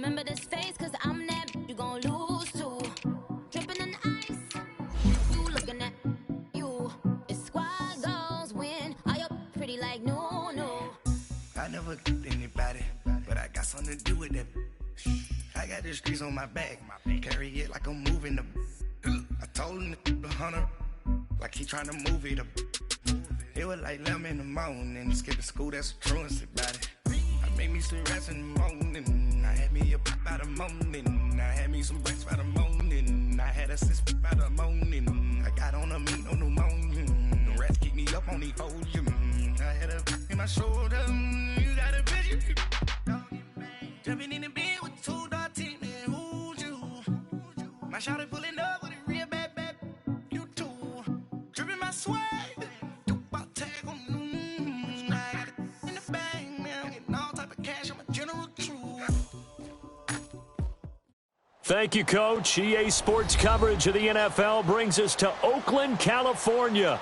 Remember this face, cause I'm that you gon' lose too. Dripping in ice, you looking at you. It's squad goals when all you're pretty like no. I never anybody, but I got something to do with that. I got the streets on my back, carry it like I'm moving the. I told him the hunter, like he trying to move it up. It was like 11 in the morning, skipping school, that's a truancy about it. I made me some rest in the morning, I had me a pop by the morning, I had me some breaks by the morning, I had a sis by the morning, I got on a meat, no pneumonia, the rats keep me up on the podium, I had a in my shoulder, you got a bitch, jumping in the bed with 2 dark teeth, man, who's you? My shawty pulling up with a real bad, you too, dripping my swag. Thank you, Coach. EA Sports coverage of the NFL brings us to Oakland, California.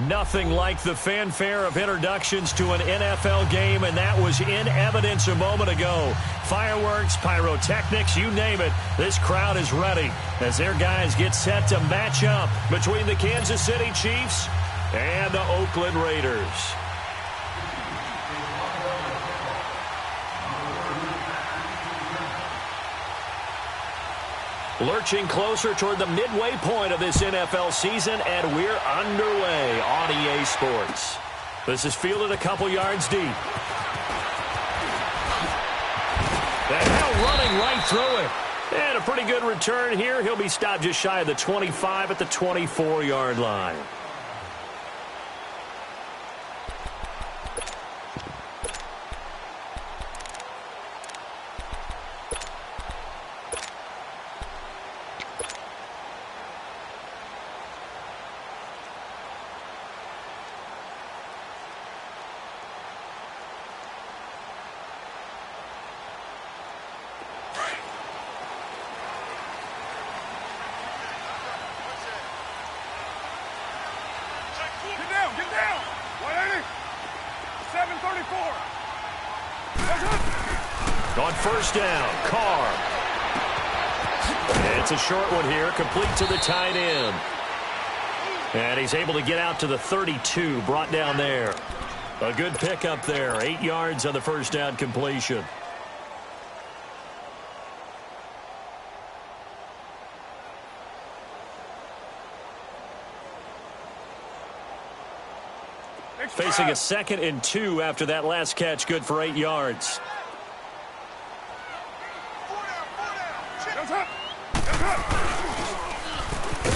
Nothing like the fanfare of introductions to an NFL game, and that was in evidence a moment ago. Fireworks, pyrotechnics, you name it. This crowd is ready as their guys get set to match up between the Kansas City Chiefs and the Oakland Raiders. Lurching closer toward the midway point of this NFL season, and we're underway on EA Sports. This is fielded a couple yards deep. And now running right through it. And a pretty good return here. He'll be stopped just shy of the 25 at the 24-yard line. Get down! 180! 734! On first down, Carr. It's a short one here, complete to the tight end. And he's able to get out to the 32, brought down there. A good pickup there, 8 yards on the first down completion. Facing a 2nd and 2 after that last catch, good for 8 yards.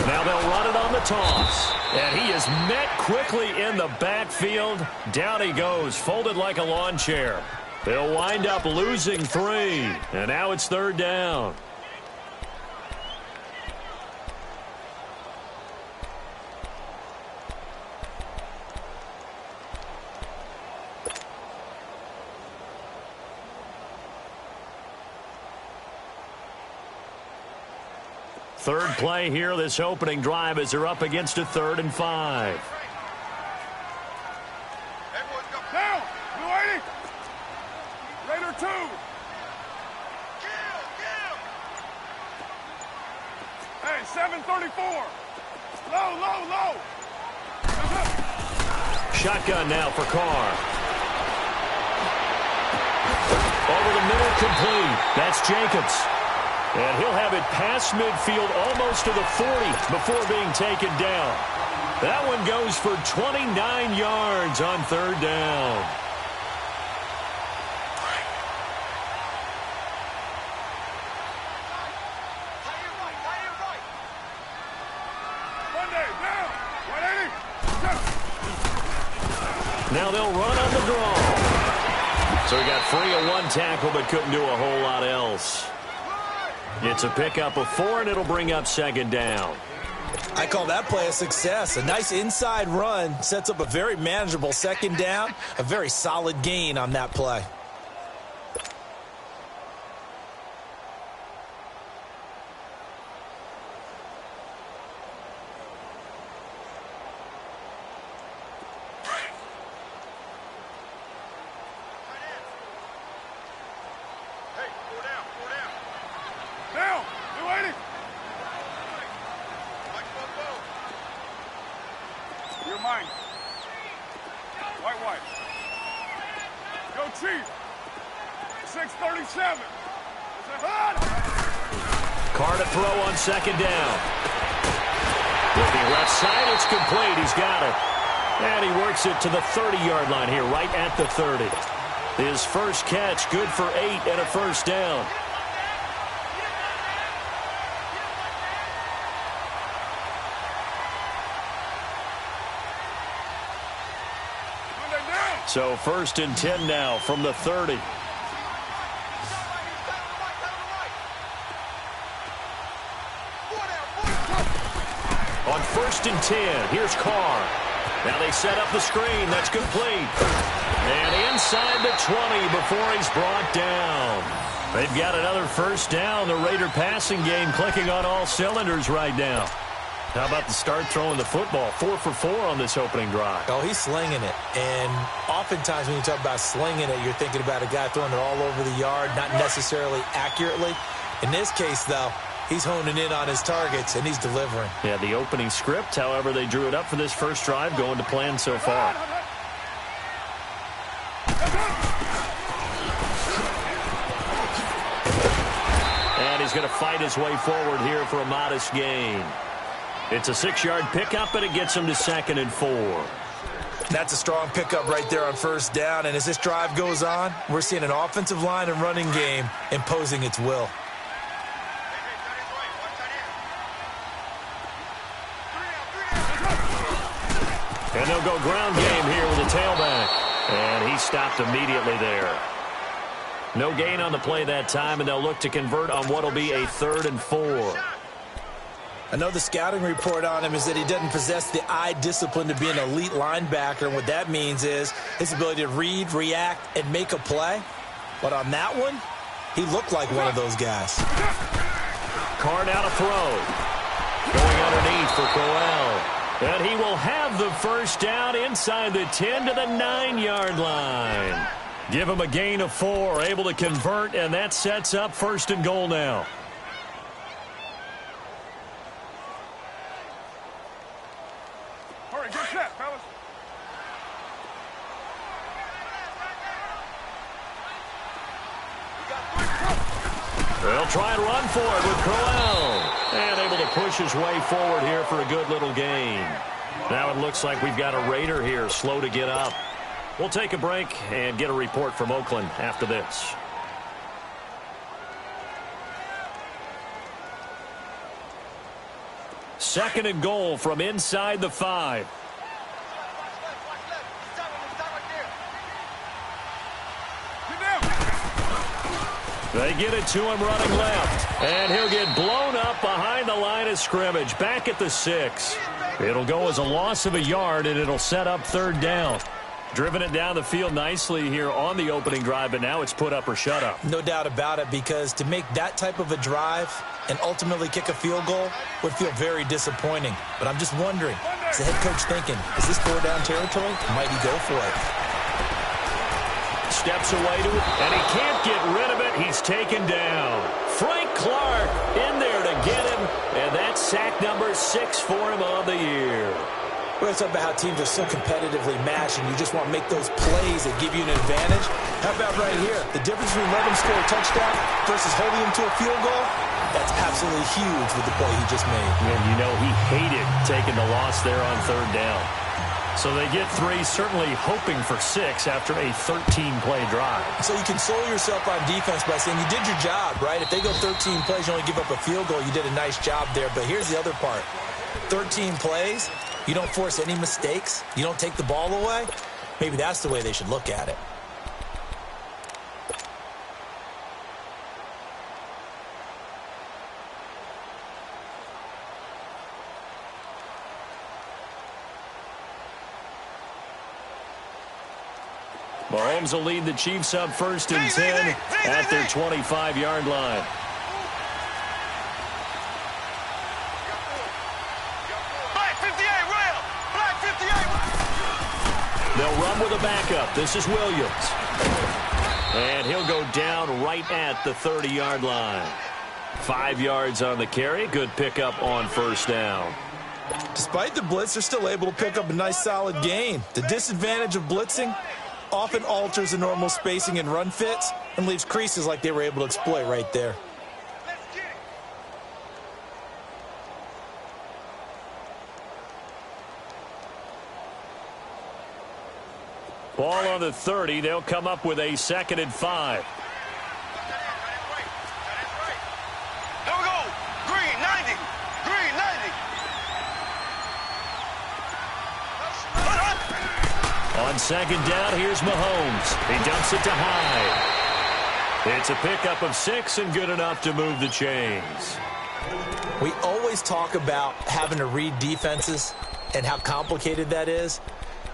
Now they'll run it on the toss. And he is met quickly in the backfield. Down he goes, folded like a lawn chair. They'll wind up losing 3. And now it's 3rd down. Third play here, this opening drive, as they're up against a 3rd and 5. Everyone go down! 280! Raider 2! Hey, 734! Low! Shotgun now for Carr. Over the middle, complete. That's Jacobs. And he'll have it past midfield almost to the 40 before being taken down. That one goes for 29 yards on 3rd down. Now they'll run on the draw. So he got free of 1 tackle but couldn't do a whole lot else. It's a pickup of 4, and it'll bring up 2nd down. I call that play a success. A nice inside run sets up a very manageable 2nd down. A very solid gain on that play. Hey, 4 down. Down. 280. You're mine. White. Go Chief. 637. Carr to throw on second down. Looking left side, it's complete. He's got it. And he works it to the 30-yard line here, right at the 30. His first catch, good for 8 and a first down. So 1st and 10 now from the 30. On 1st and 10, here's Carr. Now they set up the screen. That's complete. And inside the 20 before he's brought down. They've got another first down. The Raider passing game clicking on all cylinders right now. How about the start throwing the football? 4 for 4 on this opening drive. Oh, he's slinging it. And oftentimes when you talk about slinging it, you're thinking about a guy throwing it all over the yard, not necessarily accurately. In this case, though, he's honing in on his targets, and he's delivering. Yeah, the opening script, however, they drew it up for this first drive, going to plan so far. And he's going to fight his way forward here for a modest gain. It's a 6-yard pickup, and it gets him to 2nd and 4. That's a strong pickup right there on first down. And as this drive goes on, we're seeing an offensive line and running game imposing its will. And they'll go ground game here with the tailback. And he stopped immediately there. No gain on the play that time, and they'll look to convert on what will be a 3rd and 4. I know the scouting report on him is that he doesn't possess the eye discipline to be an elite linebacker. And what that means is his ability to read, react, and make a play. But on that one, he looked like one of those guys. Carr now to throw. Going underneath for Crowell. And he will have the first down inside the 10 to the 9-yard line. Give him a gain of 4, able to convert, and that sets up 1st and goal now. Hurry, get set, fellas. They'll try and run for it with Crowell. And able to push his way forward here for a good little gain. Now it looks like we've got a Raider here, slow to get up. We'll take a break and get a report from Oakland after this. Second and goal from inside the 5. They get it to him running left. And he'll get blown up behind the line of scrimmage. Back at the 6. It'll go as a loss of a yard, and it'll set up 3rd down. Driven it down the field nicely here on the opening drive, but now it's put up or shut up. No doubt about it, because to make that type of a drive and ultimately kick a field goal would feel very disappointing. But I'm just wondering, is the head coach thinking, is this 4-down territory? Might he go for it? Steps away to it, and he can't get rid of it. He's taken down. Frank Clark in there to get him, and that's sack number 6 for him on the year. We're talking about how teams are so competitively matched, and you just want to make those plays that give you an advantage. How about right here? The difference between letting him score a touchdown versus holding him to a field goal, that's absolutely huge with the play he just made. And you know he hated taking the loss there on 3rd down. So they get 3, certainly hoping for 6 after a 13-play drive. So you console yourself on defense by saying you did your job, right? If they go 13 plays, you only give up a field goal, you did a nice job there. But here's the other part. 13 plays, you don't force any mistakes, you don't take the ball away. Maybe that's the way they should look at it. Mahomes will lead the Chiefs up 1st and 10 at their 25-yard line. Black 58, rail! Black 58! They'll run with a backup. This is Williams. And he'll go down right at the 30-yard line. 5 yards on the carry. Good pickup on first down. Despite the blitz, they're still able to pick up a nice solid gain. The disadvantage of blitzing often alters the normal spacing and run fits and leaves creases like they were able to exploit right there. Ball on the 30. They'll come up with a 2nd and 5. There we go. Green, 90. Green, 90. On 2nd down, here's Mahomes. He dumps it to Hyde. It's a pickup of 6 and good enough to move the chains. We always talk about having to read defenses and how complicated that is.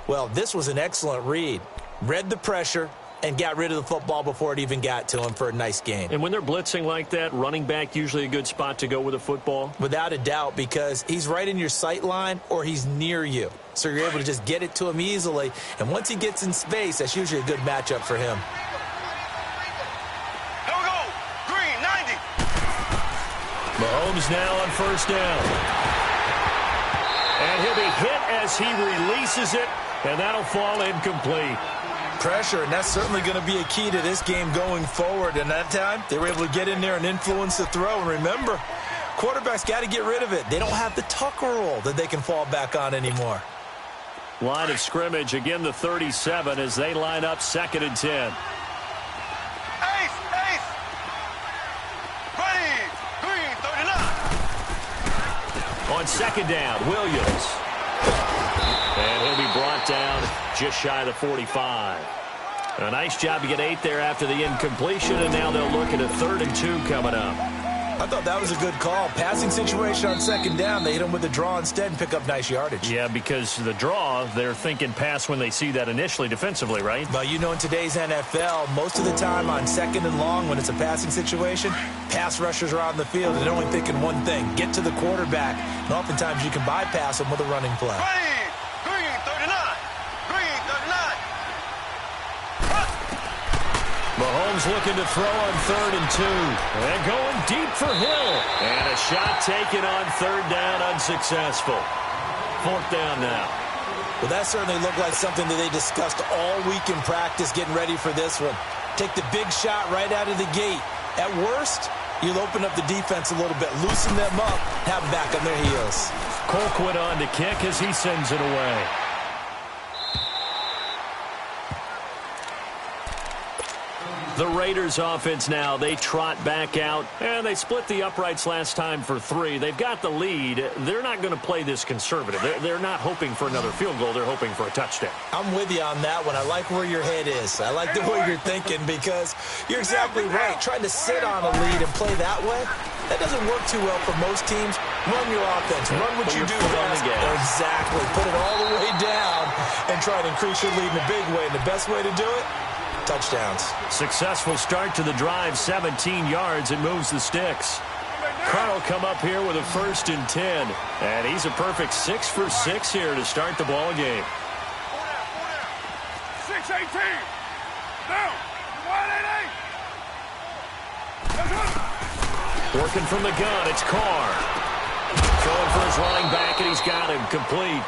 Well, this was an excellent read. Read the pressure and got rid of the football before it even got to him for a nice gain. And when they're blitzing like that, running back usually a good spot to go with a football? Without a doubt, because he's right in your sight line or he's near you. So you're able to just get it to him easily. And once he gets in space, that's usually a good matchup for him. There we go. Green, 90. Mahomes now on first down. And he'll be hit as he releases it, and that'll fall incomplete. Pressure, and that's certainly going to be a key to this game going forward. And that time, they were able to get in there and influence the throw. And remember, quarterbacks got to get rid of it. They don't have the Tucker rule that they can fall back on anymore. Line of scrimmage, again the 37 as they line up 2nd and 10. Ace, ace. Ready. Green, 39. On 2nd down, Williams. And he'll be brought down just shy of the 45. A nice job to get 8 there after the incompletion, and now they'll look at a 3rd and 2 coming up. I thought that was a good call. Passing situation on 2nd down. They hit him with the draw instead and pick up nice yardage. Yeah, because the draw, they're thinking pass when they see that initially defensively, right? But you know, in today's NFL, most of the time on 2nd and long when it's a passing situation, pass rushers are on the field and they're only thinking one thing, get to the quarterback. And oftentimes you can bypass them with a running play. Ready. Green, 39. Green, 39. Mahomes looking to throw on 3rd and 2. And going deep for Hill. And a shot taken on 3rd down, unsuccessful. 4th down now. Well, that certainly looked like something that they discussed all week in practice getting ready for this one. Take the big shot right out of the gate. At worst, you'll open up the defense a little bit, loosen them up, have them back on their heels. Colquitt on to kick as he sends it away. The Raiders offense now, they trot back out, and they split the uprights last time for 3. They've got the lead. They're not going to play this conservative. They're not hoping for another field goal. They're hoping for a touchdown. I'm with you on that one. I like where your head is. I like the way you're thinking because you're exactly right. Trying to sit on a lead and play that way, that doesn't work too well for most teams. Run your offense. Run what you do best. Exactly. Put it all the way down and try to increase your lead in a big way. And the best way to do it, touchdowns. Successful start to the drive, 17 yards, and moves the sticks. Carr will come up here with a 1st and 10. And he's a perfect 6 for 6 here to start the ball game. 6-18. Down. 1-8-8. Working from the gun, it's Carr. Throwing for his running back, and he's got him complete.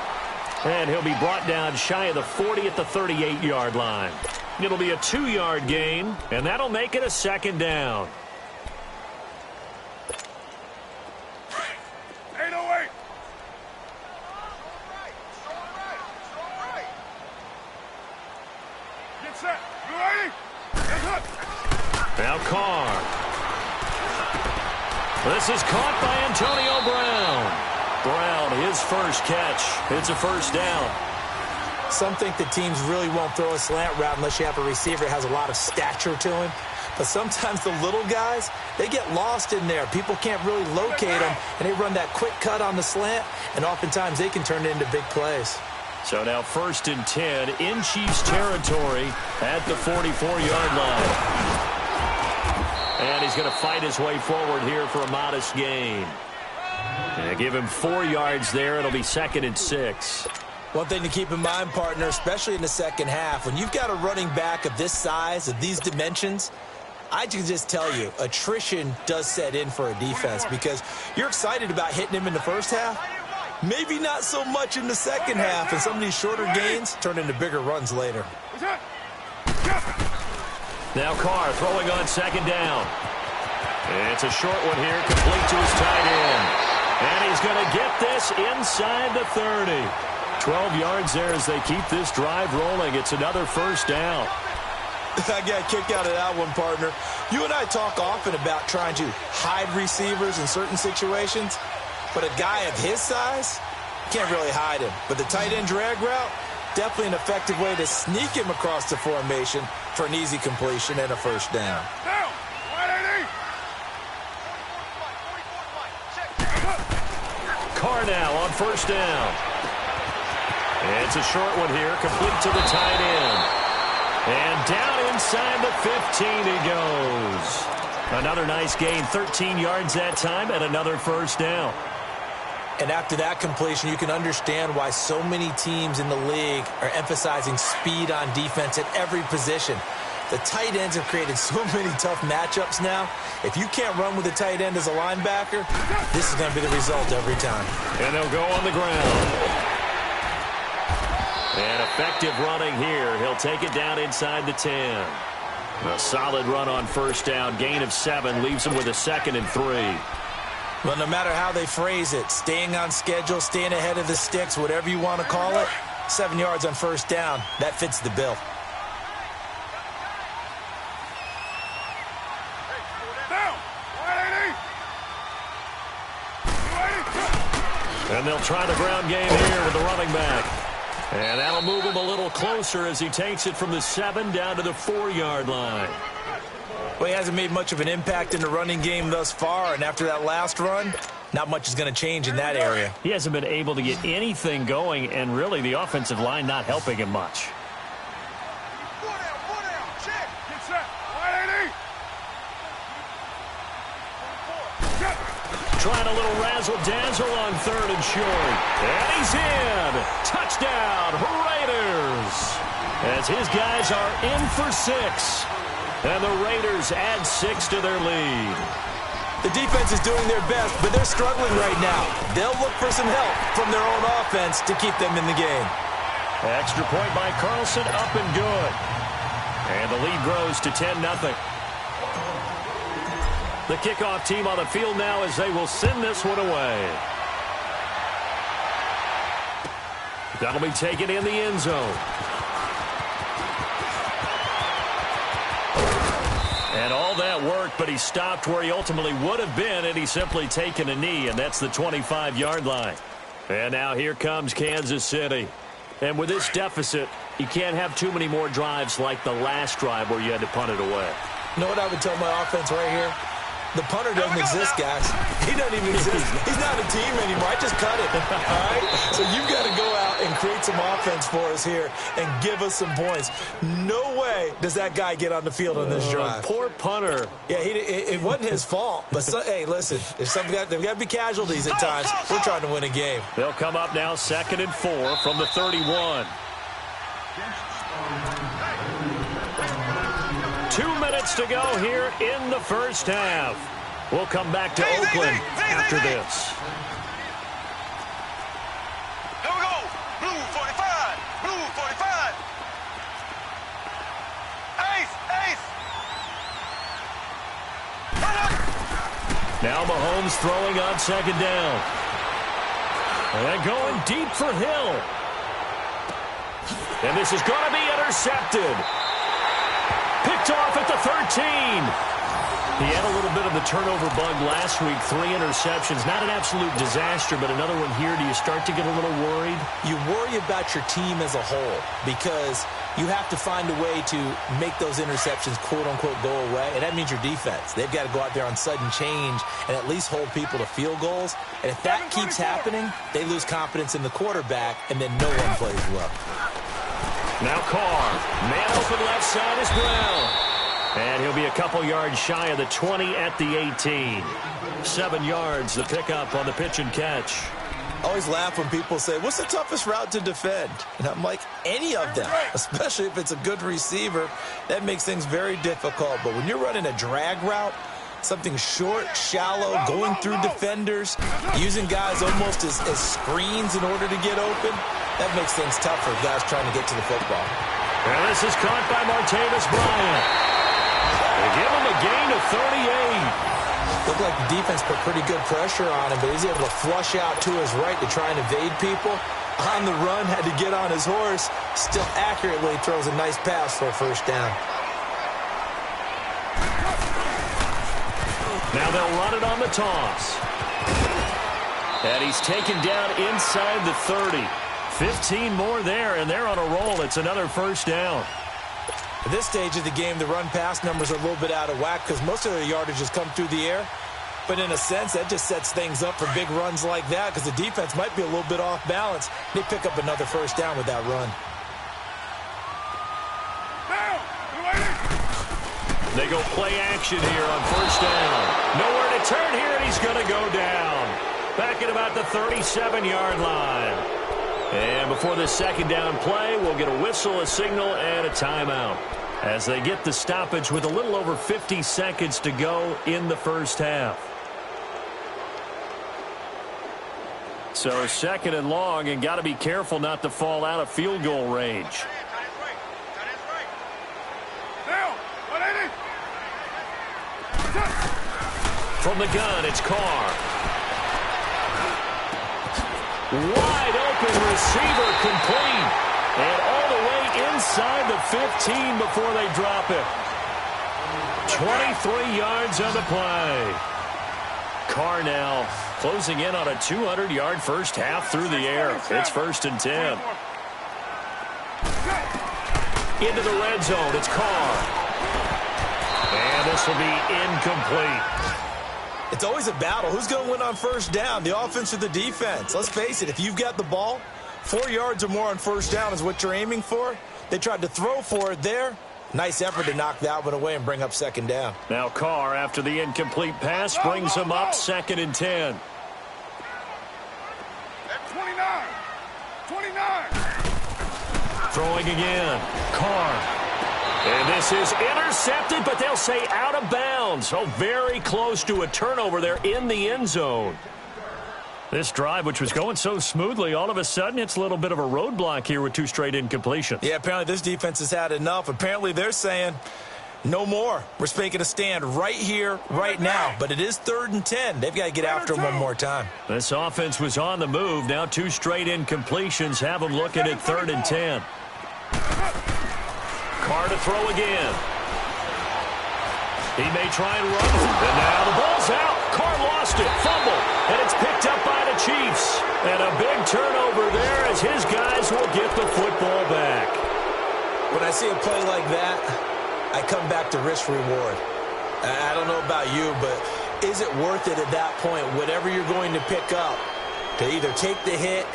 And he'll be brought down shy of the 40 at the 38-yard line. It'll be a 2-yard gain, and that'll make it a 2nd down. 808. Get set. You ready? Get up. Now Carr. This is caught by Antonio Brown. Brown, his first catch. It's a 1st down. Some think that teams really won't throw a slant route unless you have a receiver that has a lot of stature to him. But sometimes the little guys, they get lost in there. People can't really locate them, and they run that quick cut on the slant, and oftentimes they can turn it into big plays. So now 1st and 10 in Chiefs territory at the 44-yard line. And he's going to fight his way forward here for a modest gain. And give him 4 yards there. It'll be 2nd and 6. One thing to keep in mind, partner, especially in the second half, when you've got a running back of this size, of these dimensions, I can just tell you, attrition does set in for a defense because you're excited about hitting him in the first half. Maybe not so much in the second half, and some of these shorter gains turn into bigger runs later. Now Carr throwing on second down. It's a short one here, complete to his tight end. And he's going to get this inside the 30. 12 yards there as they keep this drive rolling. It's another first down. I got a kick out of that one, partner. You and I talk often about trying to hide receivers in certain situations, but a guy of his size, can't really hide him. But the tight end drag route, definitely an effective way to sneak him across the formation for an easy completion and a first down. Carr now on first down. It's a short one here, complete to the tight end. And down inside the 15 he goes. Another nice gain, 13 yards that time, and another first down. And after that completion, you can understand why so many teams in the league are emphasizing speed on defense at every position. The tight ends have created so many tough matchups now. If you can't run with a tight end as a linebacker, this is going to be the result every time. And they'll go on the ground. And effective running here. He'll take it down inside the 10. A solid run on first down. Gain of 7 leaves him with a 2nd and 3. Well, no matter how they phrase it, staying on schedule, staying ahead of the sticks, whatever you want to call it, 7 yards on first down, that fits the bill. And they'll try the ground game here with the running back. And that'll move him a little closer as he takes it from the 7 down to the 4-yard line. Well, he hasn't made much of an impact in the running game thus far, and after that last run, not much is going to change in that area. He hasn't been able to get anything going, and really the offensive line not helping him much. Trying a little razzle-dazzle on 3rd and short. And he's in. Touchdown, Raiders. As his guys are in for 6. And the Raiders add 6 to their lead. The defense is doing their best, but they're struggling right now. They'll look for some help from their own offense to keep them in the game. Extra point by Carlson, up and good. And the lead grows to 10-0. The kickoff team on the field now as they will send this one away. That'll be taken in the end zone. And all that worked, but he stopped where he ultimately would have been, and he's simply taken a knee, and that's the 25-yard line. And now here comes Kansas City. And with this deficit, you can't have too many more drives like the last drive where you had to punt it away. You know what I would tell my offense right here? The punter doesn't exist, guys. He doesn't even exist. He's not a team anymore. I just cut it. All right? So you've got to go out and create some offense for us here and give us some points. No way does that guy get on the field on this drive. Poor punter. Yeah, it wasn't his fault. But, hey, listen, there's got to be casualties at times. We're trying to win a game. They'll come up now 2nd and 4 from the 31. 2 minutes to go here in the first half. We'll come back to Oakland after this. Here we go. Blue 45. Blue 45. Ace. Ace. Now Mahomes throwing on 2nd down. And going deep for Hill. And this is going to be intercepted. Picked off at the 13. He had a little bit of the turnover bug last week. 3 interceptions. Not an absolute disaster, but another one here. Do you start to get a little worried? You worry about your team as a whole because you have to find a way to make those interceptions, quote-unquote, go away, and that means your defense. They've got to go out there on sudden change and at least hold people to field goals. And if that keeps happening, they lose confidence in the quarterback, and then no one plays well. Now Carr. Man open left side is Brown. And he'll be a couple yards shy of the 20 at the 18. 7 yards, the pickup on the pitch and catch. I always laugh when people say, what's the toughest route to defend? And I'm like, any of them, especially if it's a good receiver. That makes things very difficult. But when you're running a drag route, something short, shallow, going through defenders, using guys almost as screens in order to get open, that makes things tough for guys trying to get to the football. And this is caught by Martavis Bryant. They give him a gain of 38. Looked like the defense put pretty good pressure on him, but he's able to flush out to his right to try and evade people. On the run, had to get on his horse. Still accurately throws a nice pass for a first down. Now they'll run it on the toss. And he's taken down inside the 30. 15 more there, and they're on a roll. It's another first down. At this stage of the game, the run-pass numbers are a little bit out of whack because most of their yardage has come through the air. But in a sense, that just sets things up for big runs like that because the defense might be a little bit off balance. They pick up another first down with that run. They go play action here on first down. Nowhere to turn here, and he's going to go down. Back at about the 37-yard line. And before this second down play, we'll get a whistle, a signal, and a timeout as they get the stoppage with a little over 50 seconds to go in the first half. So second and long, and got to be careful not to fall out of field goal range. From the gun, it's Carr. Wide open receiver, complete. And all the way inside the 15 before they drop it. 23 yards on the play. Carr now closing in on a 200-yard first half through the air. It's 1st and 10. Into the red zone, it's Carr. And this will be incomplete. It's always a battle. Who's going to win on first down, the offense or the defense? Let's face it, if you've got the ball, 4 yards or more on first down is what you're aiming for. They tried to throw for it there. Nice effort to knock that one away and bring up second down. Now Carr, after the incomplete pass, brings him up 2nd and 10. 29. Throwing again. Carr. And this is intercepted, but they'll say out of bounds. Oh, very close to a turnover there in the end zone. This drive, which was going so smoothly, all of a sudden it's a little bit of a roadblock here with 2 straight incompletions. Yeah, apparently this defense has had enough. Apparently they're saying no more. We're making a stand right here, right now. But it is 3rd and 10. They've got to get after him one more time. This offense was on the move. Now 2 straight incompletions have them looking at 3rd and 10. Carr to throw again. He may try and run. And now the ball's out. Carr lost it. Fumble. And it's picked up by the Chiefs. And a big turnover there as his guys will get the football back. When I see a play like that, I come back to risk reward. I don't know about you, but is it worth it at that point, whatever you're going to pick up, to either take the hit,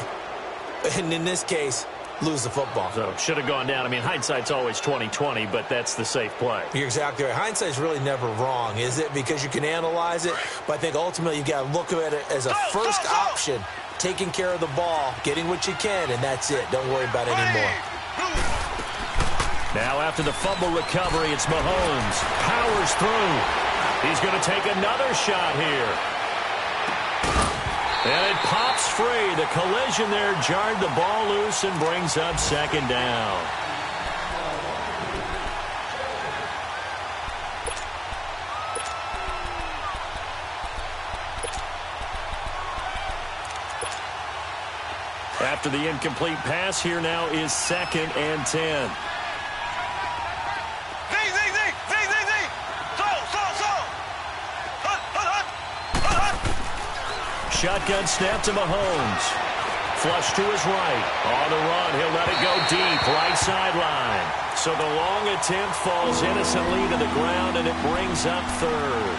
and in this case, lose the football? So should have gone down. I mean, hindsight's always 20/20, but that's the safe play. You're exactly right. Hindsight's really never wrong, is it? Because you can analyze it, but I think ultimately you got to look at it as a first option, taking care of the ball, getting what you can, and that's it. Don't worry about it anymore. Now after the fumble recovery, it's Mahomes. Powers through. He's going to take another shot here. And it pops free. The collision there jarred the ball loose and brings up second down. After the incomplete pass, here now is 2nd and 10. Shotgun snap to Mahomes. Flush to his right. On the run, he'll let it go deep, right sideline. So the long attempt falls innocently to the ground, and it brings up 3rd.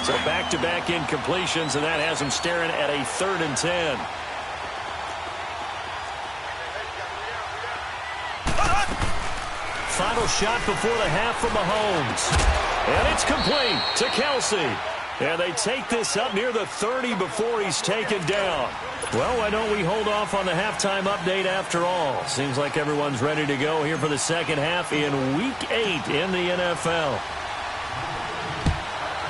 So back-to-back incompletions, and that has him staring at a 3rd and 10. final shot before the half from Mahomes. And it's complete to Kelsey. And they take this up near the 30 before he's taken down. Well, why don't we hold off on the halftime update after all? Seems like everyone's ready to go here for the second half in Week 8 in the NFL.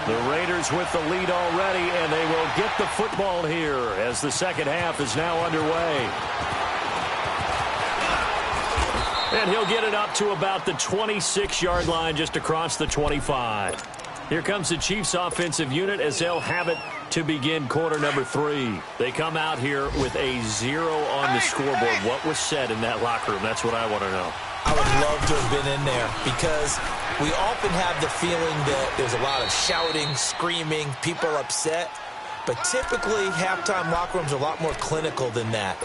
The Raiders with the lead already, and they will get the football here as the second half is now underway. And he'll get it up to about the 26-yard line just across the 25. Here comes the Chiefs offensive unit as they'll have it to begin quarter number 3. They come out here with a 0 on the scoreboard. What was said in that locker room? That's what I want to know. I would love to have been in there because we often have the feeling that there's a lot of shouting, screaming, people upset. But typically, halftime locker rooms are a lot more clinical than that.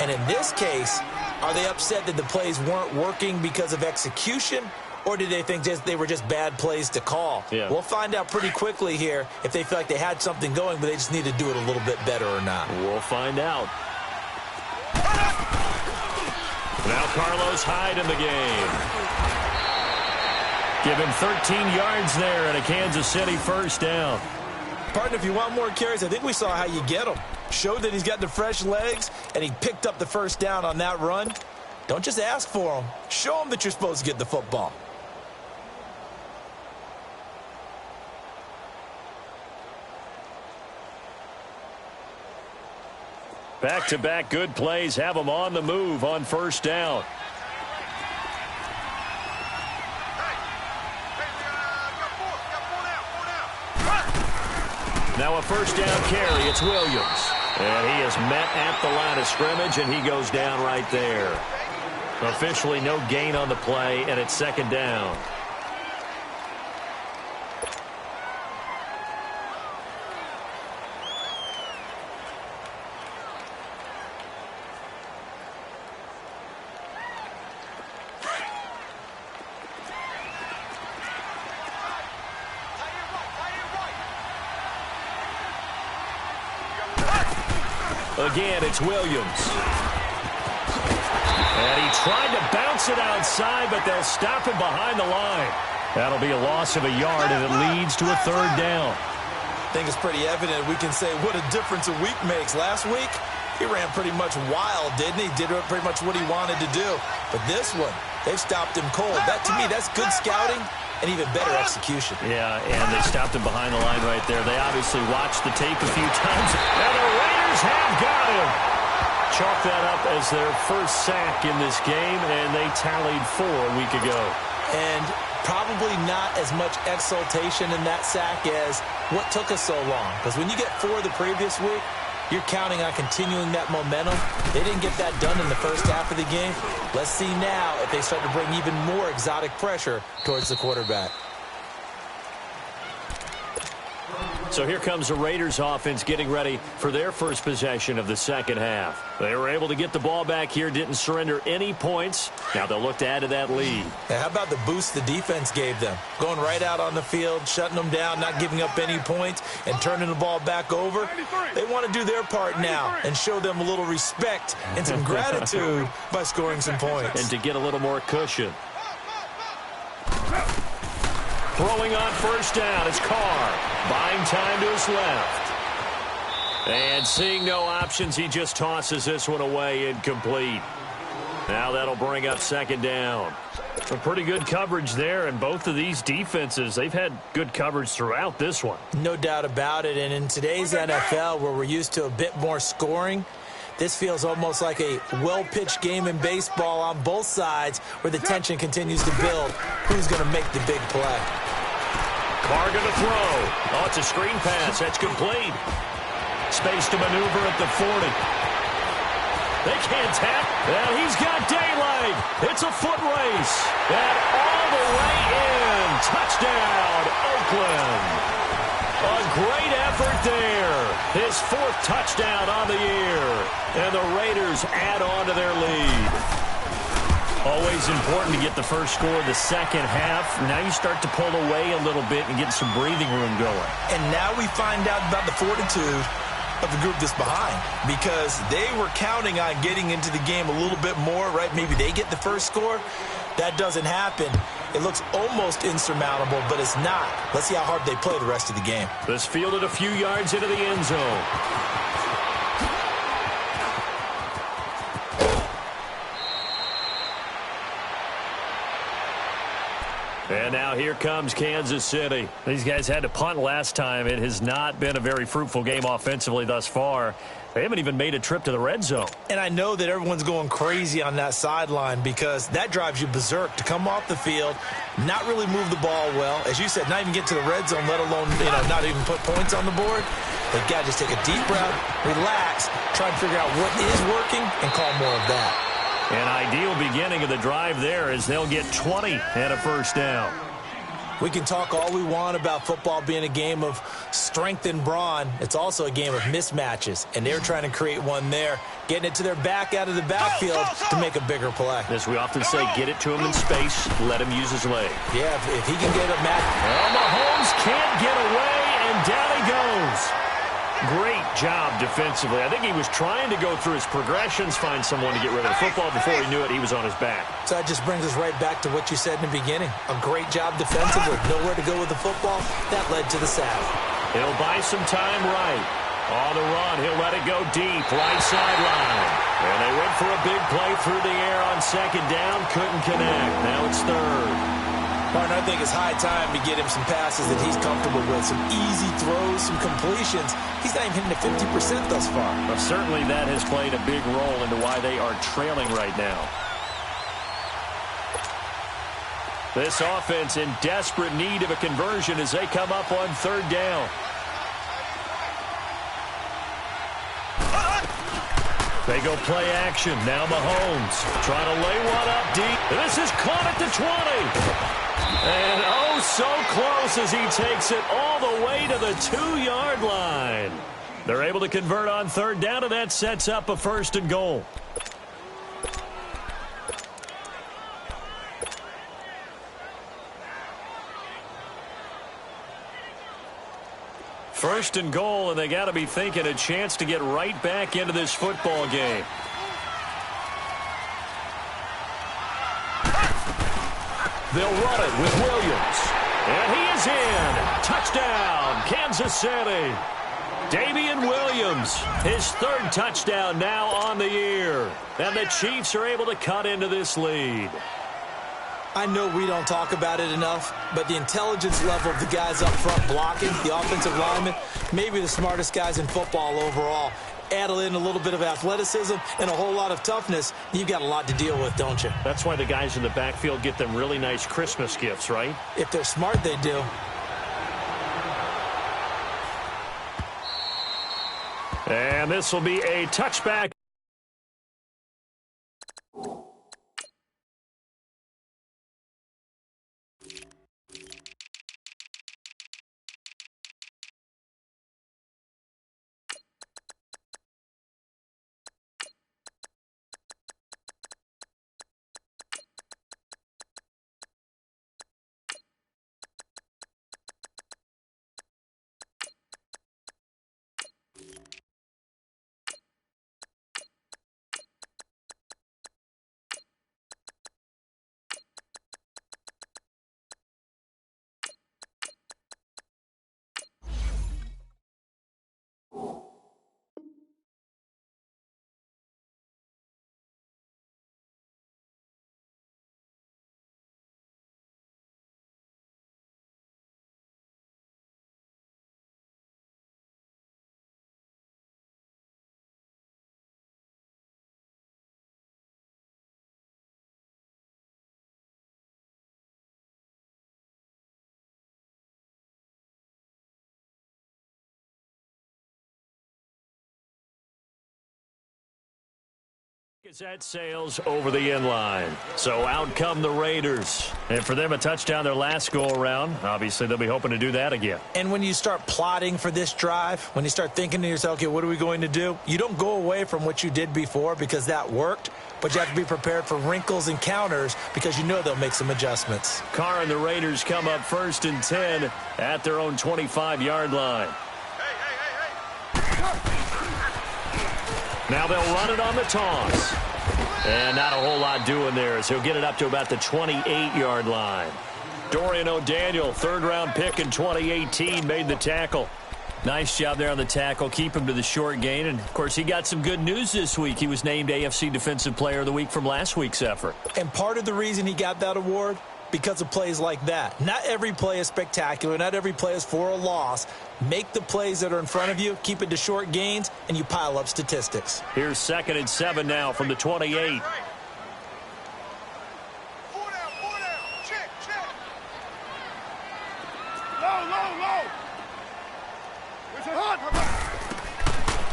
And in this case, are they upset that the plays weren't working because of execution? Or did they think they were just bad plays to call? Yeah. We'll find out pretty quickly here if they feel like they had something going, but they just need to do it a little bit better or not. We'll find out. Now Carlos Hyde in the game. Give him 13 yards there and a Kansas City first down. Partner, if you want more carries, I think we saw how you get them. Showed that he's got the fresh legs, and he picked up the first down on that run. Don't just ask for them. Show them that you're supposed to get the football. Back-to-back good plays have them on the move on first down. Now a first down carry. It's Williams. And he is met at the line of scrimmage, and he goes down right there. Officially no gain on the play, and it's second down. Again, it's Williams. And he tried to bounce it outside, but they'll stop him behind the line. That'll be a loss of a yard, and it leads to a third down. I think it's pretty evident. We can say what a difference a week makes. Last week, he ran pretty much wild, didn't he? Did pretty much what he wanted to do. But this one, they've stopped him cold. That, to me, that's good scouting and even better execution. Yeah, and they stopped him behind the line right there. They obviously watched the tape a few times, and the Raiders have got him. Chalk that up as their first sack in this game, and they tallied 4 a week ago. And probably not as much exultation in that sack as what took us so long. Because when you get 4 the previous week, you're counting on continuing that momentum. They didn't get that done in the first half of the game. Let's see now if they start to bring even more exotic pressure towards the quarterback. So here comes the Raiders offense getting ready for their first possession of the second half. They were able to get the ball back here, didn't surrender any points. Now they'll look to add to that lead. Now, how about the boost the defense gave them? Going right out on the field, shutting them down, not giving up any points, and turning the ball back over. They want to do their part now and show them a little respect and some gratitude by scoring some points. And to get a little more cushion. Throwing on first down, it's Carr. Buying time to his left. And seeing no options, he just tosses this one away, incomplete. Now that'll bring up second down. A pretty good coverage there, and both of these defenses, they've had good coverage throughout this one. No doubt about it, and in today's NFL, where we're used to a bit more scoring, this feels almost like a well-pitched game in baseball on both sides where the tension continues to build. Who's going to make the big play? Carr going to throw. Oh, it's a screen pass. That's complete. Space to maneuver at the 40. They can't tap. And he's got daylight. It's a foot race. And all the way in. Touchdown, Oakland. A great effort there. His 4th touchdown on the year. And the Raiders add on to their lead. Always important to get the first score of the second half. Now you start to pull away a little bit and get some breathing room going. And now we find out about the fortitude of the group that's behind, because they were counting on getting into the game a little bit more, right? Maybe they get the first score. that doesn't happen, it looks almost insurmountable, but it's not. Let's see how hard they play the rest of the game. This fielded a few yards into the end zone. And now here comes Kansas City. These guys had to punt last time. It has not been a very fruitful game offensively thus far. They haven't even made a trip to the red zone. And I know that everyone's going crazy on that sideline because that drives you berserk to come off the field, not really move the ball well. As you said, not even get to the red zone, let alone, not even put points on the board. They've got to just take a deep breath, relax, try to figure out what is working, and call more of that. An ideal beginning of the drive there as they'll get 20 and a first down. We can talk all we want about football being a game of strength and brawn. It's also a game of mismatches, and they're trying to create one there, getting it to their back out of the backfield to make a bigger play. As we often say, get it to him in space, let him use his leg. Yeah, if he can get a match. Well, Mahomes can't get away, and down he goes. Great job defensively. I think he was trying to go through his progressions, find someone to get rid of the football. Before he knew it, he was on his back. So that just brings us right back to what you said in the beginning. A great job defensively. Nowhere to go with the football. That led to the sack. He'll buy some time right. On the run, he'll let it go deep, right sideline. And they went for a big play through the air on second down. Couldn't connect. Now it's third. Martin, I think it's high time to get him some passes that he's comfortable with, some easy throws, some completions. He's not even hitting the 50% thus far. Well, certainly that has played a big role into why they are trailing right now. This offense in desperate need of a conversion as they come up on third down. They go play action. Now Mahomes trying to lay one up deep. This is caught at the 20. And oh, so close as he takes it all the way to the 2-yard line. They're able to convert on third down, and that sets up a first and goal. First and goal, and they got to be thinking a chance to get right back into this football game. They'll run it with Williams. And he is in. Touchdown, Kansas City. Damian Williams, his third touchdown now on the year. And the Chiefs are able to cut into this lead. I know we don't talk about it enough, but the intelligence level of the guys up front blocking, the offensive linemen, maybe the smartest guys in football overall. Add in a little bit of athleticism and a whole lot of toughness, you've got a lot to deal with, don't you? That's why the guys in the backfield get them really nice Christmas gifts, right? If they're smart, they do. And this will be a touchback. As that sails over the end line. So out come the Raiders. And for them, a touchdown their last go-around. Obviously, they'll be hoping to do that again. And when you start plotting for this drive, when you start thinking to yourself, okay, what are we going to do? You don't go away from what you did before because that worked. But you have to be prepared for wrinkles and counters because you know they'll make some adjustments. Carr and the Raiders come up 1st and 10 at their own 25-yard line. Now they'll run it on the toss. And not a whole lot doing there as he'll get it up to about the 28-yard line. Dorian O'Daniel, third-round pick in 2018, made the tackle. Nice job there on the tackle. Keep him to the short gain. And, of course, he got some good news this week. He was named AFC Defensive Player of the Week from last week's effort. And part of the reason he got that award, because of plays like that. Not every play is spectacular. Not every play is for a loss. Make the plays that are in front of you, keep it to short gains, and you pile up statistics. Here's 2nd and 7 now from the 28.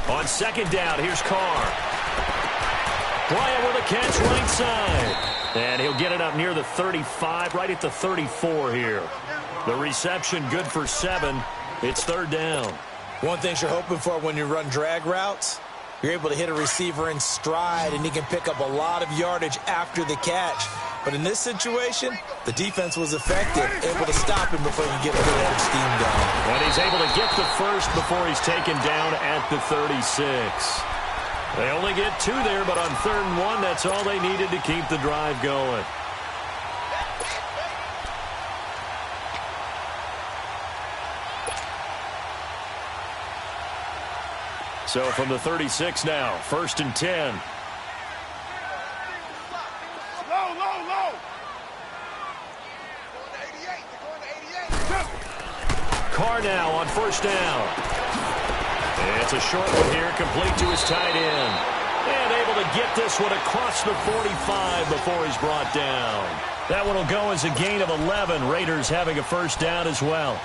On 2nd down, here's Carr. Bryant with a catch right side. And he'll get it up near the 35, right at the 34 here. The reception good for 7. It's 3rd down. One thing you're hoping for when you run drag routes, you're able to hit a receiver in stride, and he can pick up a lot of yardage after the catch. But in this situation, the defense was effective, able to stop him before he could get a good head of steam going. And he's able to get the first before he's taken down at the 36. They only get 2 there, but on 3rd and 1, that's all they needed to keep the drive going. So from the 36 now, 1st and 10. Carr now on 1st down. It's a short one here, complete to his tight end. And able to get this one across the 45 before he's brought down. That one will go as a gain of 11. Raiders having a 1st down as well.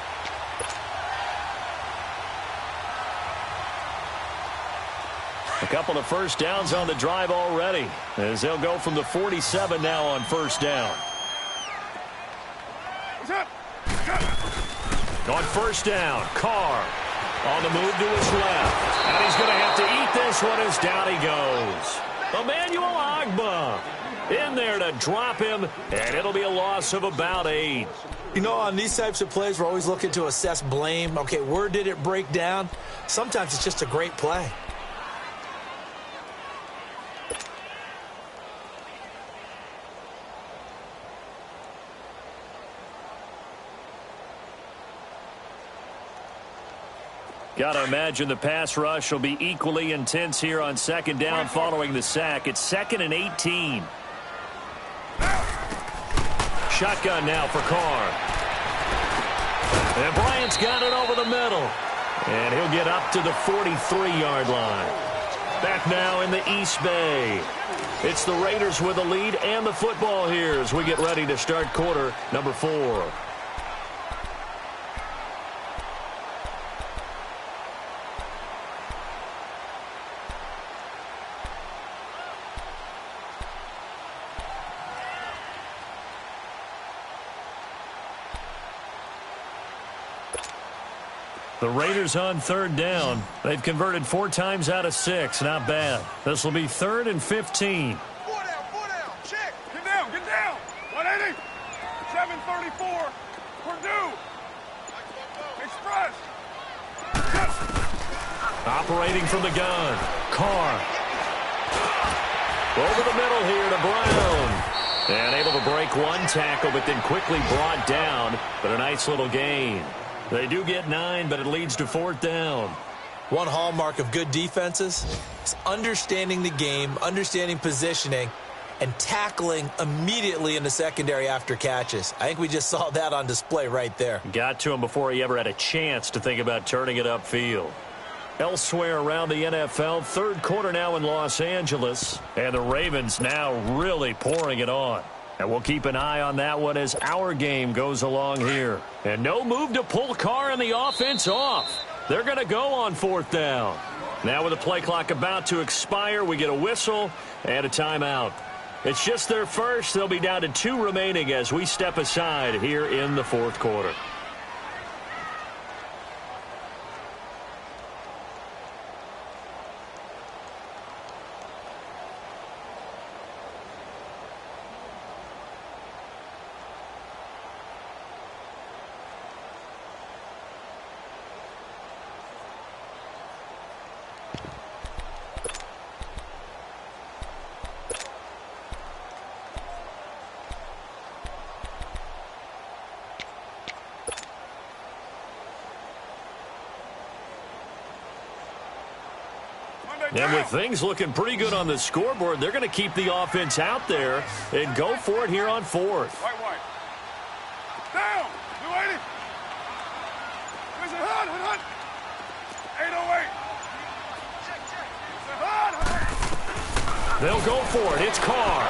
A couple of 1st downs on the drive already, as they'll go from the 47 now on 1st down. On 1st down, Carr on the move to his left. And he's going to have to eat this one as down he goes. Emmanuel Ogbah in there to drop him, and it'll be a loss of about 8. You know, on these types of plays, we're always looking to assess blame. Okay, where did it break down? Sometimes it's just a great play. Got to imagine the pass rush will be equally intense here on 2nd down following the sack. It's 2nd and 18. Shotgun now for Carr. And Bryant's got it over the middle. And he'll get up to the 43-yard line. Back now in the East Bay. It's the Raiders with the lead and the football here as we get ready to start quarter number 4. The Raiders on 3rd down. They've converted 4 times out of 6. Not bad. This will be 3rd and 15. 4 down, check. Get down. 180. 734. Purdue. Express. Operating from the gun. Carr. Over the middle here to Brown. And able to break 1 tackle, but then quickly brought down. But a nice little gain. They do get 9, but it leads to 4th down. One hallmark of good defenses is understanding the game, understanding positioning, and tackling immediately in the secondary after catches. I think we just saw that on display right there. Got to him before he ever had a chance to think about turning it upfield. Elsewhere around the NFL, 3rd quarter now in Los Angeles, and the Ravens now really pouring it on. And we'll keep an eye on that one as our game goes along here. And no move to pull Carr and the offense off. They're going to go on 4th down. Now with the play clock about to expire, we get a whistle and a timeout. It's just their first. They'll be down to 2 remaining as we step aside here in the 4th quarter. And with things looking pretty good on the scoreboard, they're going to keep the offense out there and go for it here on fourth. White. Down. 280. Where's it? Hut. 808. Hut. They'll go for it. It's Carr.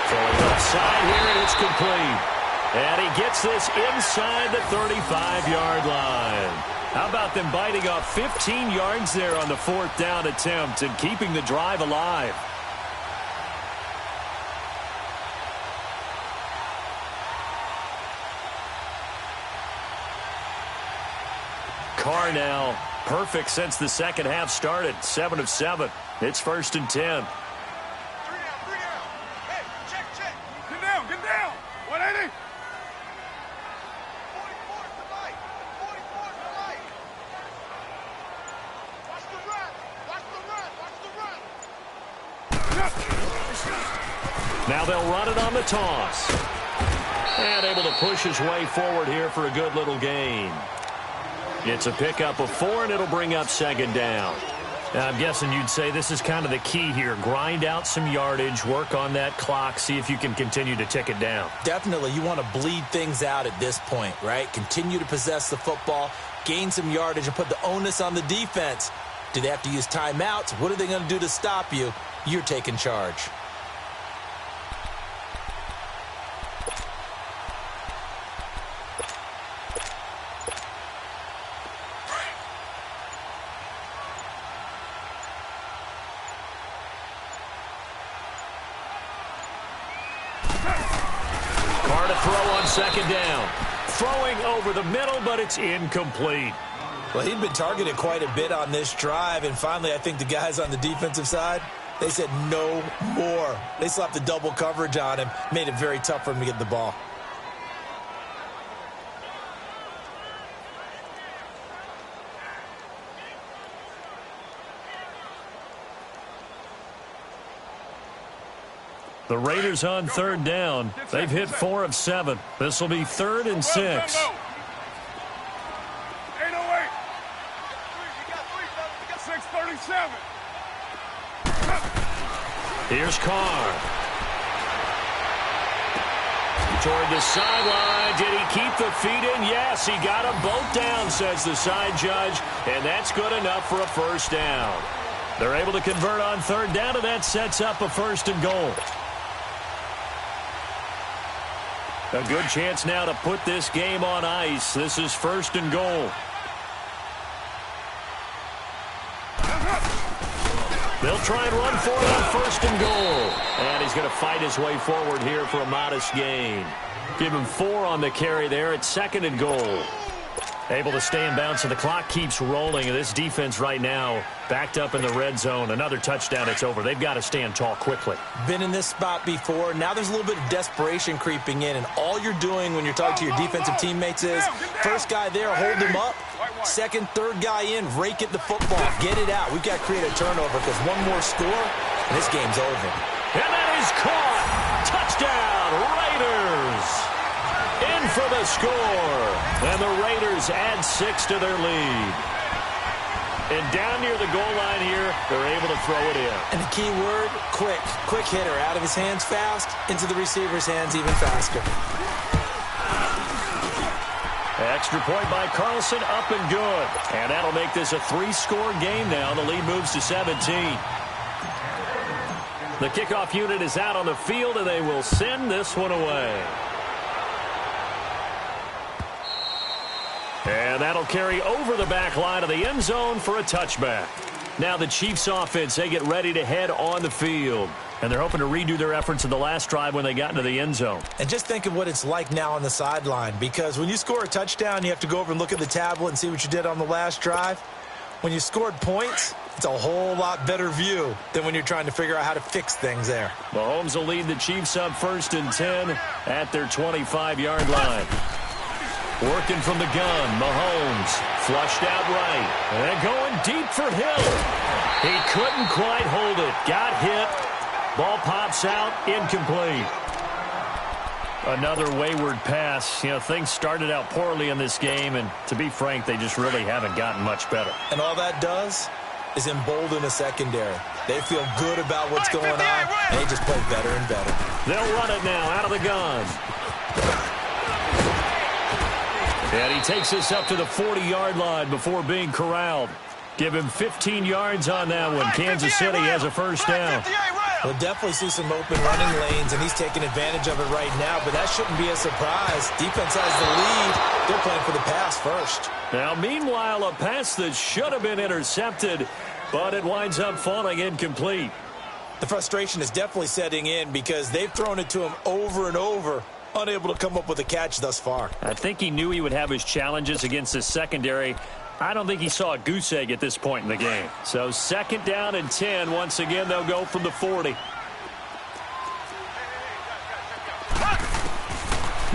Throwing offside here, and it's complete. And he gets this inside the 35-yard line. How about them biting off 15 yards there on the fourth down attempt and keeping the drive alive? Carr now perfect since the second half started. 7 of 7. It's 1st and 10. 3 down. Hey, check. Get down. 180. 44 to the right. Watch the run. Now they'll run it on the toss. And able to push his way forward here for a good little gain. It's a pickup of 4, and it'll bring up 2nd down. Now, I'm guessing you'd say this is kind of the key here. Grind out some yardage, work on that clock, see if you can continue to tick it down. Definitely, you want to bleed things out at this point, right? Continue to possess the football, gain some yardage, and put the onus on the defense. Do they have to use timeouts? What are they going to do to stop you? You're taking charge. Carr to throw on 2nd down. Throwing over the middle, but it's incomplete. Well, he'd been targeted quite a bit on this drive, and finally I think the guys on the defensive side, they said no more. They slapped the double coverage on him, made it very tough for him to get the ball. The Raiders on 3rd down. They've hit 4 of 7. This will be 3rd and 6. 808. 637. Here's Carr. Toward the sideline. Did he keep the feet in? Yes, he got them both down, says the side judge, and that's good enough for a 1st down. They're able to convert on 3rd down, and that sets up a 1st and goal. A good chance now to put this game on ice. This is 1st and goal. They'll try and run for it on 1st and goal. And he's going to fight his way forward here for a modest gain. Give him 4 on the carry there at 2nd and goal. Able to stay in bounds, so the clock keeps rolling. And this defense right now backed up in the red zone. Another touchdown, it's over. They've got to stand tall quickly. Been in this spot before. Now there's a little bit of desperation creeping in, and all you're doing when you're talking to your defensive teammates is first guy there, hold him up. Second, third guy in, rake at the football. Get it out. We've got to create a turnover because one more score, and this game's over. And that is caught. Touchdown, Raiders. In for the score. And the Raiders add 6 to their lead. And down near the goal line here, they're able to throw it in. And the key word, quick. Quick hitter. Out of his hands fast, into the receiver's hands even faster. Extra point by Carlson, up and good. And that'll make this a 3-score game now. The lead moves to 17. The kickoff unit is out on the field, and they will send this one away. And that'll carry over the back line of the end zone for a touchback. Now the Chiefs offense, they get ready to head on the field. And they're hoping to redo their efforts in the last drive when they got into the end zone. And just think of what it's like now on the sideline, because when you score a touchdown, you have to go over and look at the tablet and see what you did on the last drive. When you scored points, it's a whole lot better view than when you're trying to figure out how to fix things there. Mahomes will lead the Chiefs up 1st and 10 at their 25-yard line. Working from the gun, Mahomes flushed out right. And going deep for Hill. He couldn't quite hold it. Got hit. Ball pops out, incomplete. Another wayward pass. You know, things started out poorly in this game, and to be frank, they just really haven't gotten much better. And all that does, is embolden the secondary. They feel good about what's going on, and they just play better and better. They'll run it now out of the gun. And he takes this up to the 40-yard line before being corralled. Give him 15 yards on that one. Kansas City has a first down. We'll definitely see some open running lanes, and he's taking advantage of it right now, but that shouldn't be a surprise. Defense has the lead. They're playing for the pass first. Now, meanwhile, a pass that should have been intercepted, but it winds up falling incomplete. The frustration is definitely setting in because they've thrown it to him over and over, unable to come up with a catch thus far. I think he knew he would have his challenges against his secondary. I don't think he saw a goose egg at this point in the game. So second down and 10. Once again, they'll go from the 40.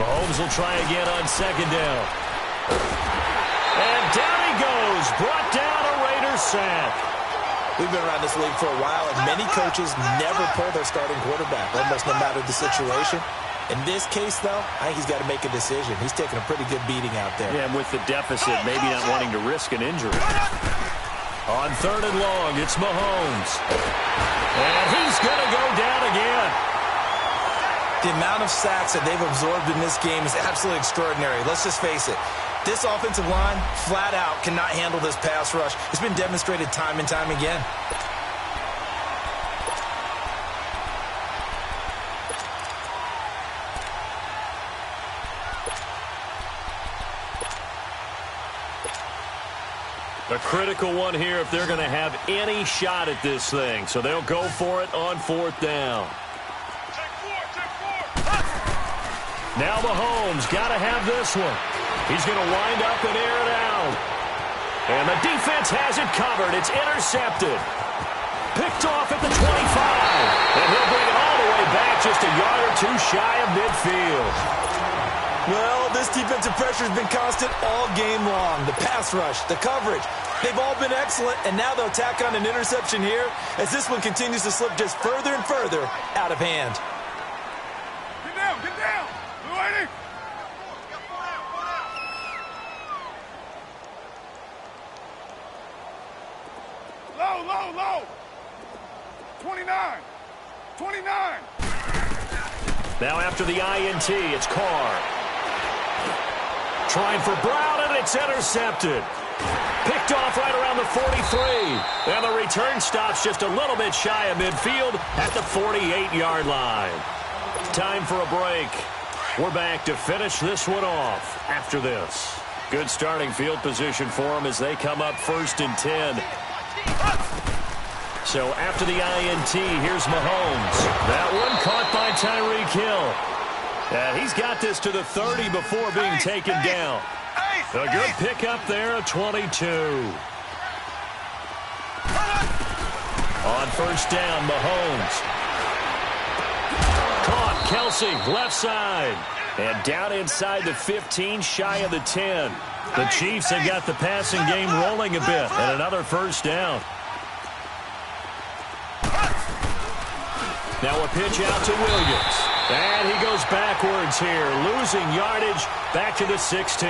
Mahomes will try again on second down. And down he goes. Brought down a Raiders sack. We've been around this league for a while, and many coaches never pull their starting quarterback, almost no matter the situation. In this case, though, I think he's got to make a decision. He's taking a pretty good beating out there. Yeah, and with the deficit, maybe not wanting to risk an injury. On third and long, it's Mahomes. And he's going to go down again. The amount of sacks that they've absorbed in this game is absolutely extraordinary. Let's just face it. This offensive line, flat out, cannot handle this pass rush. It's been demonstrated time and time again. A critical one here if they're going to have any shot at this thing. So they'll go for it on fourth down. Now Mahomes got to have this one. He's going to wind up and air it out. And the defense has it covered. It's intercepted. Picked off at the 25. And he'll bring it all the way back just a yard or two shy of midfield. Well, this defensive pressure has been constant all game long. The pass rush, the coverage, they've all been excellent, and now they'll tack on an interception here as this one continues to slip just further and further out of hand. Get down, get down. Blue 80. Low, low, low. 29. 29. Now after the INT, it's Carr. Trying for Brown, and it's intercepted. Picked off right around the 43. And the return stops just a little bit shy of midfield at the 48-yard line. Time for a break. We're back to finish this one off after this. Good starting field position for them as they come up first and 10. So after the INT, here's Mahomes. That one caught by Tyreek Hill. He's got this to the 30 before being taken down. A good pickup there at 22. On first down, Mahomes. Caught, Kelsey, left side. And down inside the 15, shy of the 10. The Chiefs have got the passing game rolling a bit. And another first down. Now a pitch out to Williams. And he goes backwards here, losing yardage back to the 16.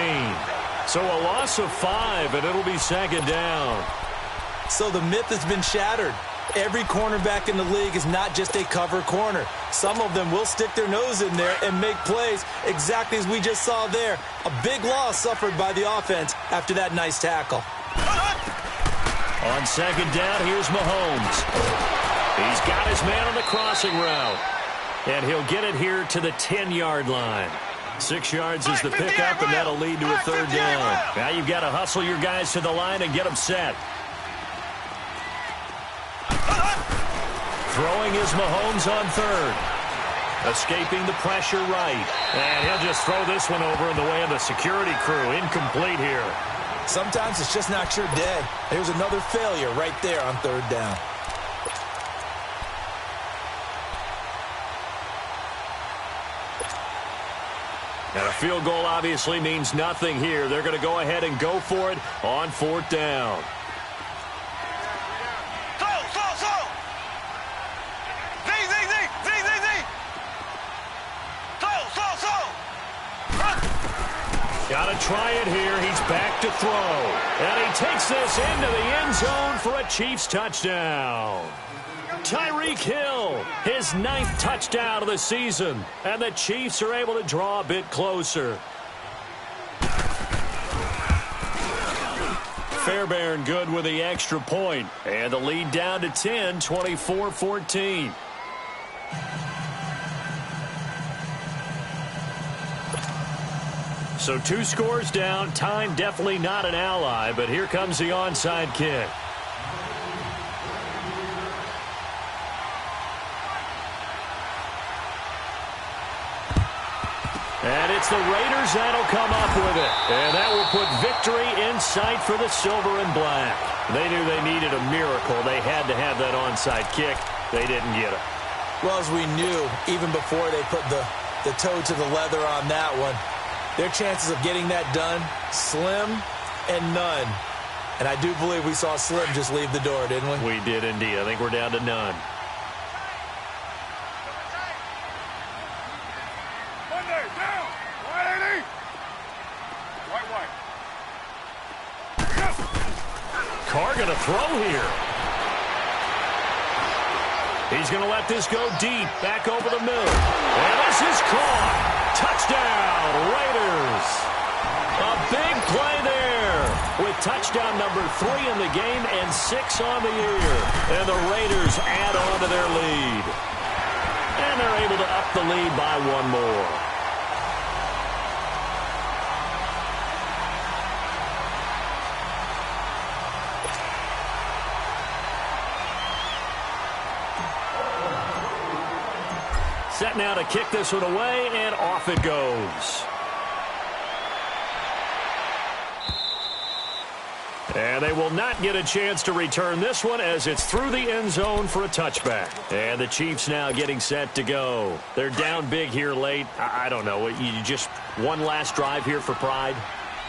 So a loss of 5, and it'll be second down. So the myth has been shattered. Every cornerback in the league is not just a cover corner. Some of them will stick their nose in there and make plays exactly as we just saw there. A big loss suffered by the offense after that nice tackle. On second down, here's Mahomes. He's got his man on the crossing route. And he'll get it here to the 10-yard line. 6 yards is the pickup, and that'll lead to a third down. Now you've got to hustle your guys to the line and get them set. Throwing is Mahomes on third. Escaping the pressure right. And he'll just throw this one over in the way of the security crew. Incomplete here. Sometimes it's just not your day. There's another failure right there on third down. And a field goal obviously means nothing here. They're going to go ahead and go for it on fourth down. Got to try it here. He's back to throw. And he takes this into the end zone for a Chiefs touchdown. Tyreek Hill, his 9th touchdown of the season. And the Chiefs are able to draw a bit closer. Fairbairn good with the extra point. And the lead down to 10, 24-14. So 2 scores down. Time definitely not an ally, but here comes the onside kick. And it's the Raiders that'll come up with it. And that will put victory in sight for the silver and black. They knew they needed a miracle. They had to have that onside kick. They didn't get it. Well, as we knew, even before they put the toe to the leather on that one, their chances of getting that done, slim and none. And I do believe we saw Slim just leave the door, didn't we? We did indeed. I think we're down to none. Carr going to throw here. He's going to let this go deep, back over the middle. And this is caught. Touchdown, Raiders. A big play there with touchdown number 3 in the game and 6 on the year. And the Raiders add on to their lead. And they're able to up the lead by 1 more. Set now to kick this one away, and off it goes. And they will not get a chance to return this one as it's through the end zone for a touchback. And the Chiefs now getting set to go. They're down big here late. I don't know. You just one last drive here for pride?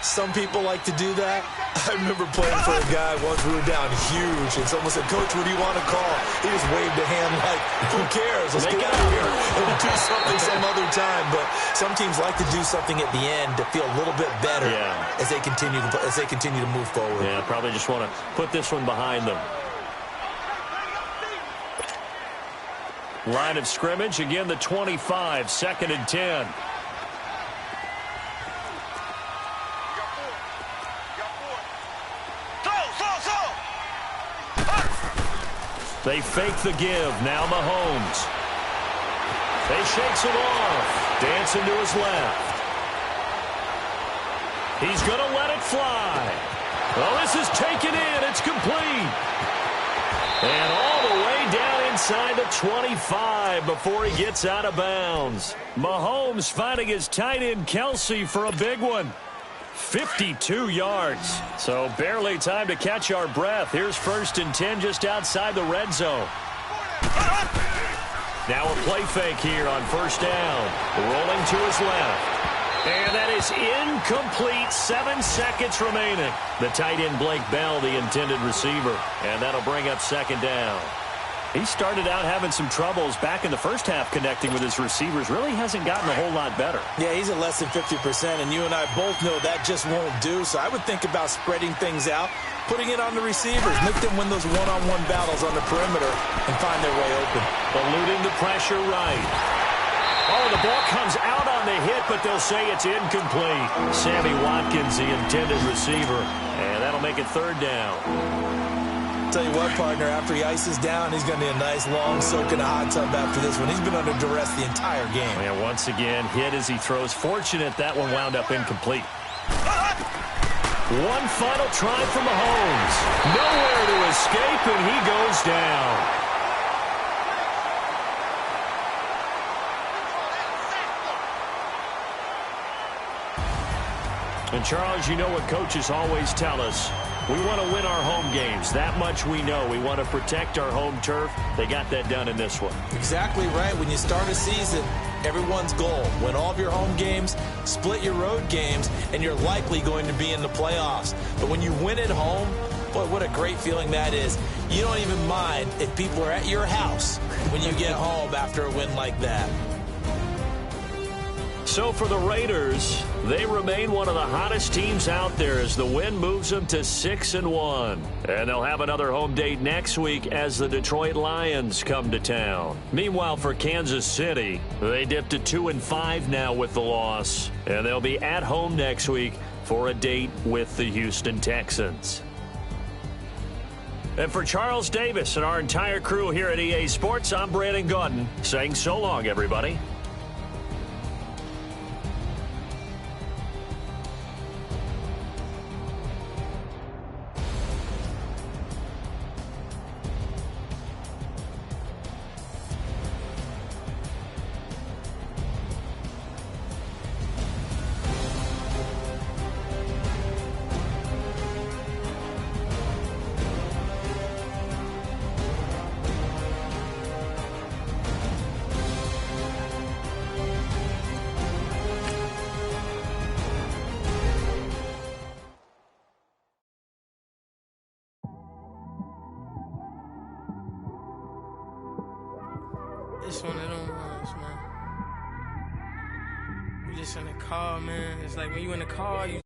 Some people like to do that. I remember playing for a guy once. We were down huge, and someone said, "Coach, what do you want to call?" He just waved a hand like, "Who cares? Let's get out of here and do something some other time." But some teams like to do something at the end to feel a little bit better as they continue to move forward. Yeah, probably just want to put this one behind them. Line of scrimmage again. The 25, 2nd and 10. They fake the give. Now Mahomes. They shakes it off. Dancing to his left. He's going to let it fly. Well, this is taken in. It's complete. And all the way down inside the 25 before he gets out of bounds. Mahomes finding his tight end Kelsey for a big one. 52 yards. So barely time to catch our breath. Here's 1st and 10 just outside the red zone. Now a play fake here on 1st down. Rolling to his left. And that is incomplete. 7 seconds remaining. The tight end Blake Bell, the intended receiver. And that'll bring up 2nd down. He started out having some troubles back in the first half connecting with his receivers. Really hasn't gotten a whole lot better. Yeah, he's at less than 50%, and you and I both know that just won't do. So I would think about spreading things out, putting it on the receivers, make them win those one-on-one battles on the perimeter and find their way open. Eluding the pressure right. Oh, the ball comes out on the hit, but they'll say it's incomplete. Sammy Watkins, the intended receiver, and that'll make it 3rd down. Tell you what, partner, after he ices down, he's going to need a nice long soak in a hot tub after this one. He's been under duress the entire game. And once again, hit as he throws. Fortunate that one wound up incomplete. One final try from Mahomes. Nowhere to escape, and he goes down. And, Charles, you know what coaches always tell us. We want to win our home games. That much we know. We want to protect our home turf. They got that done in this one. Exactly right. When you start a season, everyone's goal, win all of your home games, split your road games, and you're likely going to be in the playoffs. But when you win at home, boy, what a great feeling that is. You don't even mind if people are at your house when you get home after a win like that. So for the Raiders, they remain one of the hottest teams out there as the win moves them to 6-1. And they'll have another home date next week as the Detroit Lions come to town. Meanwhile, for Kansas City, they dipped to 2-5 now with the loss. And they'll be at home next week for a date with the Houston Texans. And for Charles Davis and our entire crew here at EA Sports, I'm Brandon Gaudin saying so long, everybody. It's one of them ones, man. You just in the car, man. It's like when you in the car, you